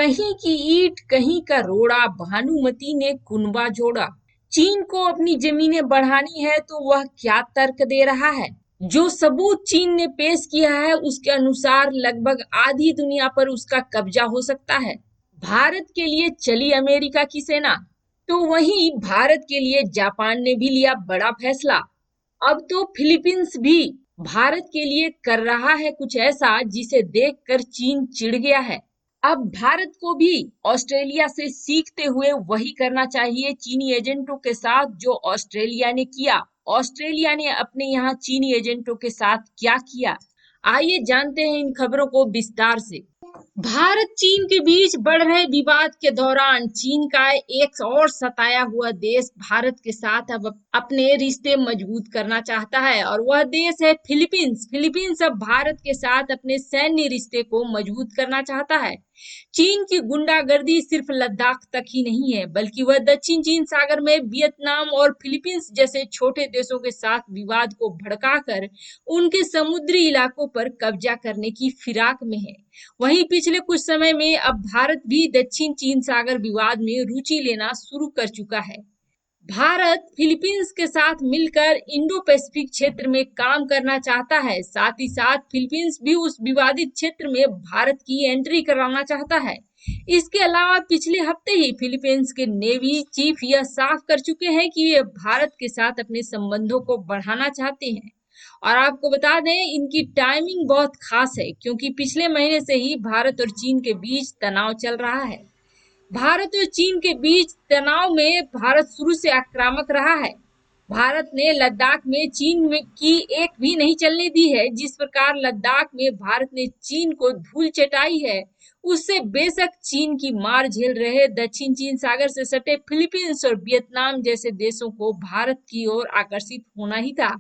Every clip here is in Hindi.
कहीं की ईंट कहीं का रोड़ा, भानुमति ने कुनबा जोड़ा। चीन को अपनी जमीनें बढ़ानी है तो वह क्या तर्क दे रहा है? जो सबूत चीन ने पेश किया है उसके अनुसार लगभग आधी दुनिया पर उसका कब्जा हो सकता है। भारत के लिए चली अमेरिका की सेना, तो वहीं भारत के लिए जापान ने भी लिया बड़ा फैसला। अब तो फिलीपींस भी भारत के लिए कर रहा है कुछ ऐसा जिसे देखकर चीन चिढ़ गया है। अब भारत को भी ऑस्ट्रेलिया से सीखते हुए वही करना चाहिए चीनी एजेंटों के साथ जो ऑस्ट्रेलिया ने किया। ऑस्ट्रेलिया ने अपने यहाँ चीनी एजेंटों के साथ क्या किया, आइए जानते हैं इन खबरों को विस्तार से। भारत चीन के बीच बढ़ रहे विवाद के दौरान चीन का एक और सताया हुआ देश भारत के साथ अब अपने रिश्ते मजबूत करना चाहता है और वह देश है फिलीपींस। फिलीपींस अब भारत के साथ अपने सैन्य रिश्ते को मजबूत करना चाहता है। चीन की गुंडागर्दी सिर्फ लद्दाख तक ही नहीं है, बल्कि वह दक्षिण चीन सागर में वियतनाम और फिलीपींस जैसे छोटे देशों के साथ विवाद को भड़काकर उनके समुद्री इलाकों पर कब्जा करने की फिराक में है। वहीं पिछले कुछ समय में अब भारत भी दक्षिण चीन सागर विवाद में रुचि लेना शुरू कर चुका है। भारत फिलीपींस के साथ मिलकर इंडो पैसिफिक क्षेत्र में काम करना चाहता है। साथ ही साथ फिलीपींस भी उस विवादित क्षेत्र में भारत की एंट्री कराना चाहता है। इसके अलावा पिछले हफ्ते ही फिलीपींस के नेवी चीफ यह साफ कर चुके हैं कि वे भारत के साथ अपने संबंधों को बढ़ाना चाहते हैं। और आपको बता दें, इनकी टाइमिंग बहुत खास है क्योंकि पिछले महीने से ही भारत और चीन के बीच तनाव चल रहा है। भारत और चीन के बीच तनाव में भारत शुरू से आक्रामक रहा है। भारत ने लद्दाख में चीन में की एक भी नहीं चलने दी है। जिस प्रकार लद्दाख में भारत ने चीन को धूल चटाई है, उससे बेशक चीन की मार झेल रहे दक्षिण चीन सागर से सटे फिलीपींस और वियतनाम जैसे देशों को भारत की ओर आकर्षित होना ही था।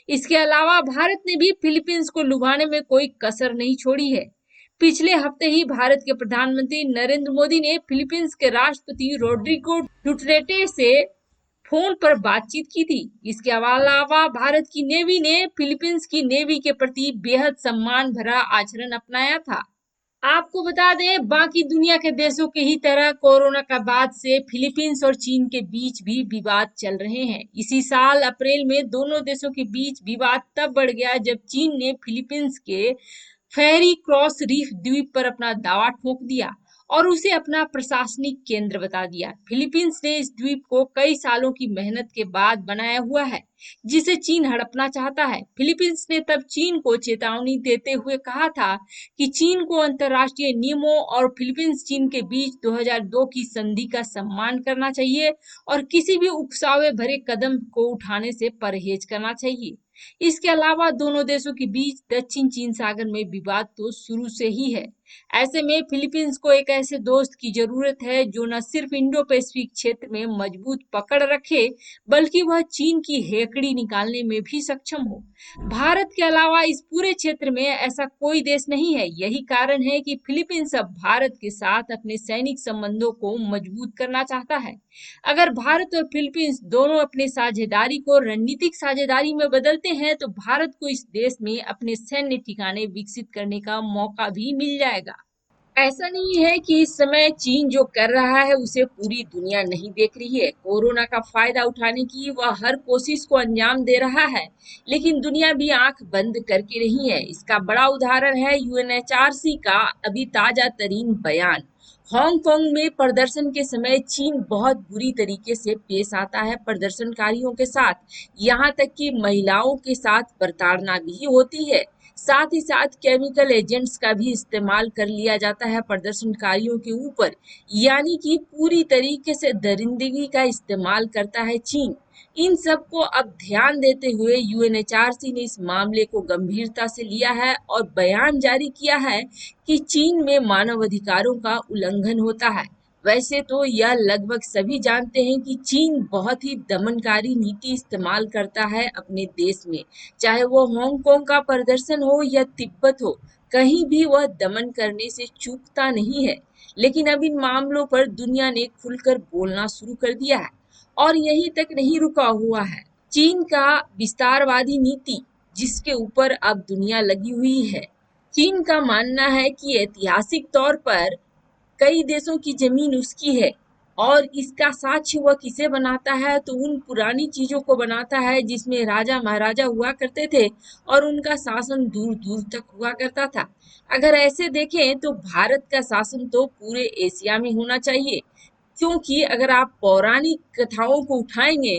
इसके अलावा भारत ने भी फिलीपींस को लुभाने में कोई कसर नहीं छोड़ी है। पिछले हफ्ते ही भारत के प्रधानमंत्री नरेंद्र मोदी ने फिलीपींस के राष्ट्रपति रोड्रिगो डुटरेटे से फोन पर बातचीत की थी। इसके अलावा भारत की नेवी ने फिलीपींस की नेवी के प्रति बेहद सम्मान भरा आचरण अपनाया था। आपको बता दें, बाकी दुनिया के देशों के ही तरह कोरोना का बाद से फिलीपींस और चीन के बीच भी विवाद चल रहे हैं। इसी साल अप्रैल में दोनों देशों के बीच विवाद तब बढ़ गया जब चीन ने फिलीपींस के फेरी क्रॉस रीफ द्वीप पर अपना दावा ठोक दिया और उसे अपना प्रशासनिक केंद्र बता दिया। फिलीपींस ने इस द्वीप को कई सालों की मेहनत के बाद बनाया हुआ है, जिसे चीन हड़पना चाहता है। फिलीपींस ने तब चीन को चेतावनी देते हुए कहा था कि चीन को अंतर्राष्ट्रीय नियमों और फिलीपींस चीन के बीच 2002 की संधि का सम्मान करना चाहिए और किसी भी उकसावे भरे कदम को उठाने से परहेज करना चाहिए। इसके अलावा दोनों देशों के बीच दक्षिण चीन सागर में विवाद तो शुरू से ही है। ऐसे में फिलीपींस को एक ऐसे दोस्त की जरूरत है जो न सिर्फ इंडो पैसिफिक क्षेत्र में मजबूत पकड़ रखे, बल्कि वह चीन की हेकड़ी निकालने में भी सक्षम हो। भारत के अलावा इस पूरे क्षेत्र में ऐसा कोई देश नहीं है। यही कारण है कि फिलीपींस अब भारत के साथ अपने सैनिक संबंधों को मजबूत करना चाहता है। अगर भारत और फिलीपींस दोनों अपने साझेदारी को रणनीतिक साझेदारी में बदलते हैं तो भारत को इस देश में अपने सैन्य ठिकाने विकसित करने का मौका भी मिल जाएगा। ऐसा नहीं है कि इस समय चीन जो कर रहा है उसे पूरी दुनिया नहीं देख रही है। कोरोना का फायदा उठाने की वह हर कोशिश को अंजाम दे रहा है, लेकिन दुनिया भी आंख बंद करके नहीं है। इसका बड़ा उदाहरण है यूएनएचआरसी का अभी ताजा तरीन बयान। हांगकांग में प्रदर्शन के समय चीन बहुत बुरी तरीके से पेश आता है प्रदर्शनकारियों के साथ, यहाँ तक कि महिलाओं के साथ प्रताड़ना भी होती है। साथ ही साथ केमिकल एजेंट्स का भी इस्तेमाल कर लिया जाता है प्रदर्शनकारियों के ऊपर, यानी कि पूरी तरीके से दरिंदगी का इस्तेमाल करता है चीन। इन सब को अब ध्यान देते हुए यूएनएचआरसी ने इस मामले को गंभीरता से लिया है और बयान जारी किया है कि चीन में मानव अधिकारों का उल्लंघन होता है। वैसे तो यह लगभग सभी जानते हैं कि चीन बहुत ही दमनकारी नीति इस्तेमाल करता है अपने देश में, चाहे वो हांगकांग का प्रदर्शन हो या तिब्बत हो, कहीं भी वह दमन करने से चूकता नहीं है। लेकिन अब इन मामलों पर दुनिया ने खुलकर बोलना शुरू कर दिया है और यहीं तक नहीं रुका हुआ है। चीन का विस्तारवादी नीति, जिसके ऊपर अब दुनिया लगी हुई है। चीन का मानना है कि ऐतिहासिक तौर पर कई देशों की जमीन उसकी है। और इसका साक्ष्य वह किसे बनाता है, तो उन पुरानी चीजों को बनाता है जिसमें राजा महाराजा हुआ करते थे और उनका शासन दूर दूर तक हुआ करता था। अगर ऐसे देखें तो भारत का शासन तो पूरे एशिया में होना चाहिए, क्योंकि अगर आप पौराणिक कथाओं को उठाएंगे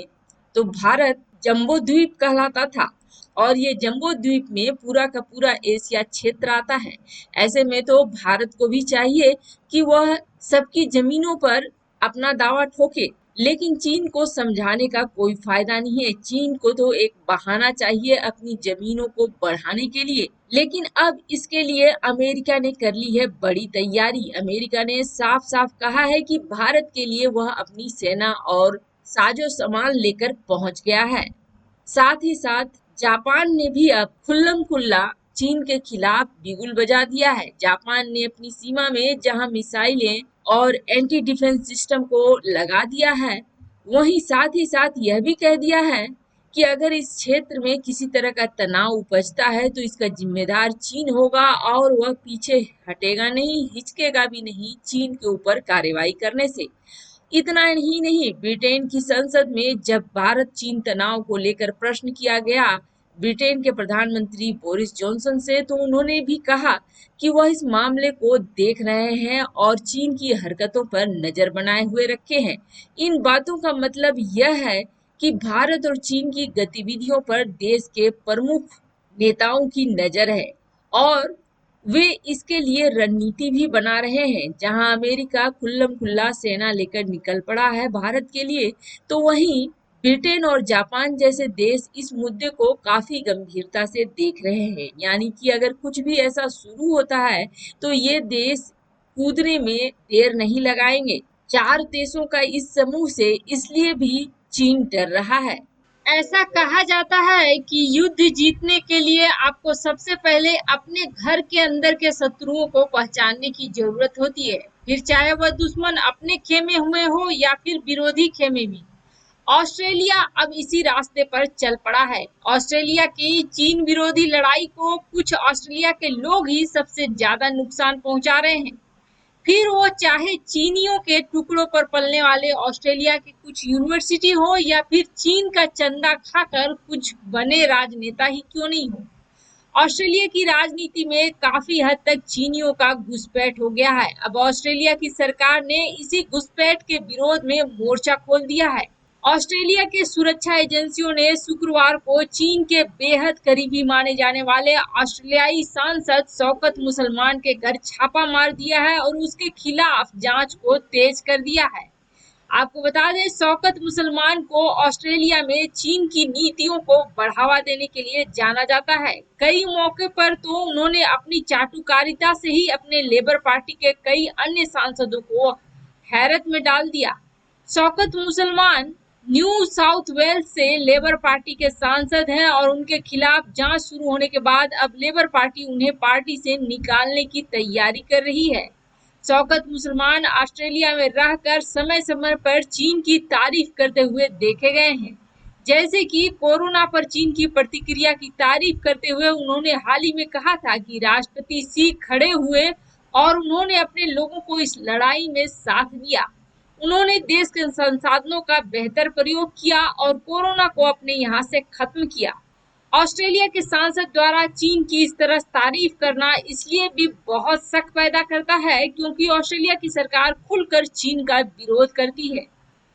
तो भारत जम्बो द्वीप कहलाता था और ये जम्बो द्वीप में पूरा का पूरा एशिया क्षेत्र आता है। ऐसे में तो भारत को भी चाहिए कि वह सबकी जमीनों पर अपना दावा ठोके, लेकिन चीन को समझाने का कोई फायदा नहीं है। चीन को तो एक बहाना चाहिए अपनी जमीनों को बढ़ाने के लिए। लेकिन अब इसके लिए अमेरिका ने कर ली है बड़ी तैयारी। अमेरिका ने साफ साफ कहा है कि भारत के लिए वह अपनी सेना और साजो सामान लेकर पहुंच गया है। साथ ही साथ जापान ने भी अब खुल्लम खुल्ला चीन के खिलाफ बिगुल बजा दिया है। जापान ने अपनी सीमा में जहां मिसाइलें और एंटी डिफेंस सिस्टम को लगा दिया है, वहीं साथ ही साथ यह भी कह दिया है कि अगर इस क्षेत्र में किसी तरह का तनाव उपजता है तो इसका जिम्मेदार चीन होगा और वह पीछे हटेगा नहीं, हिचकेगा भी नहीं चीन के ऊपर कार्रवाई करने से। इतना ही नहीं, ब्रिटेन की संसद में जब भारत चीन तनाव को लेकर प्रश्न किया गया ब्रिटेन के प्रधानमंत्री बोरिस जॉनसन से, तो उन्होंने भी कहा कि वह इस मामले को देख रहे हैं और चीन की हरकतों पर नजर बनाए हुए रखे हैं। इन बातों का मतलब यह है कि भारत और चीन की गतिविधियों पर देश के प्रमुख नेताओं की नजर है और वे इसके लिए रणनीति भी बना रहे हैं। जहां अमेरिका खुल्लम खुल्ला सेना लेकर निकल पड़ा है भारत के लिए, तो वहीं ब्रिटेन और जापान जैसे देश इस मुद्दे को काफी गंभीरता से देख रहे हैं। यानी कि अगर कुछ भी ऐसा शुरू होता है तो ये देश कूदने में देर नहीं लगाएंगे। चार देशों का इस समूह से इसलिए भी चीन डर रहा है। ऐसा कहा जाता है कि युद्ध जीतने के लिए आपको सबसे पहले अपने घर के अंदर के शत्रुओं को पहचानने की जरूरत होती है, फिर चाहे वह दुश्मन अपने खेमे में हो या फिर विरोधी खेमे में। ऑस्ट्रेलिया अब इसी रास्ते पर चल पड़ा है। ऑस्ट्रेलिया की चीन विरोधी लड़ाई को कुछ ऑस्ट्रेलिया के लोग ही सबसे ज्यादा नुकसान पहुंचा रहे हैं। फिर वो चाहे चीनियों के टुकड़ों पर पलने वाले ऑस्ट्रेलिया की कुछ यूनिवर्सिटी हो या फिर चीन का चंदा खाकर कुछ बने राजनेता ही क्यों नहीं हो। ऑस्ट्रेलिया की राजनीति में काफी हद तक चीनियों का घुसपैठ हो गया है। अब ऑस्ट्रेलिया की सरकार ने इसी घुसपैठ के विरोध में मोर्चा खोल दिया है। ऑस्ट्रेलिया के सुरक्षा एजेंसियों ने शुक्रवार को चीन के बेहद करीबी माने जाने वाले ऑस्ट्रेलियाई सांसद शौकत मुसलमान के घर छापा मार दिया है और उसके खिलाफ जांच को तेज कर दिया है। आपको बता दें, शौकत मुसलमान को ऑस्ट्रेलिया में चीन की नीतियों को बढ़ावा देने के लिए जाना जाता है। कई मौके पर तो उन्होंने अपनी चाटुकारिता से ही अपने लेबर पार्टी के कई अन्य सांसदों को हैरत में डाल दिया। शौकत मुसलमान न्यू साउथ वेल्स से लेबर पार्टी के सांसद हैं और उनके खिलाफ जांच शुरू होने के बाद अब लेबर पार्टी उन्हें पार्टी से निकालने की तैयारी कर रही है। शौकत मुसलमान ऑस्ट्रेलिया में रहकर समय समय पर चीन की तारीफ करते हुए देखे गए हैं। जैसे कि कोरोना पर चीन की प्रतिक्रिया की तारीफ करते हुए उन्होंने हाल ही में कहा था कि राष्ट्रपति शी खड़े हुए और उन्होंने अपने लोगों को इस लड़ाई में साथ दिया। उन्होंने देश के संसाधनों का बेहतर प्रयोग किया और कोरोना को अपने यहाँ से खत्म किया। ऑस्ट्रेलिया के सांसद द्वारा चीन की इस तरह तारीफ करना इसलिए भी बहुत शक पैदा करता है क्योंकि ऑस्ट्रेलिया की सरकार खुलकर चीन का विरोध करती है।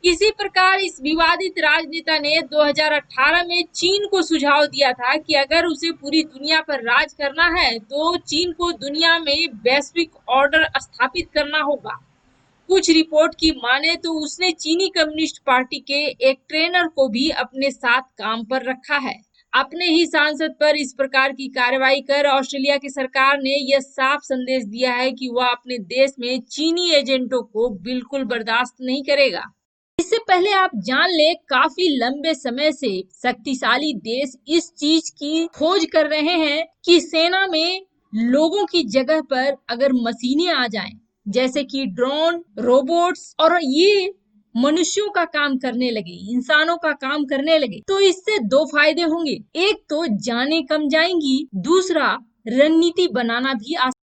इसी प्रकार इस विवादित राजनेता ने 2018 में चीन को सुझाव दिया था कि अगर उसे पूरी दुनिया पर राज करना है तो चीन को दुनिया में वैश्विक ऑर्डर स्थापित करना होगा। कुछ रिपोर्ट की माने तो उसने चीनी कम्युनिस्ट पार्टी के एक ट्रेनर को भी अपने साथ काम पर रखा है। अपने ही सांसद पर इस प्रकार की कार्रवाई कर ऑस्ट्रेलिया की सरकार ने यह साफ संदेश दिया है कि वह अपने देश में चीनी एजेंटों को बिल्कुल बर्दाश्त नहीं करेगा। इससे पहले आप जान ले, काफी लंबे समय से शक्तिशाली देश इस चीज की खोज कर रहे हैं कि सेना में लोगों की जगह पर अगर मशीनें आ जाएं, जैसे कि ड्रोन, रोबोट्स, और ये मनुष्यों का काम करने लगे, इंसानों का काम करने लगे, तो इससे दो फायदे होंगे। एक तो जानें कम जाएंगी, दूसरा रणनीति बनाना भी आसान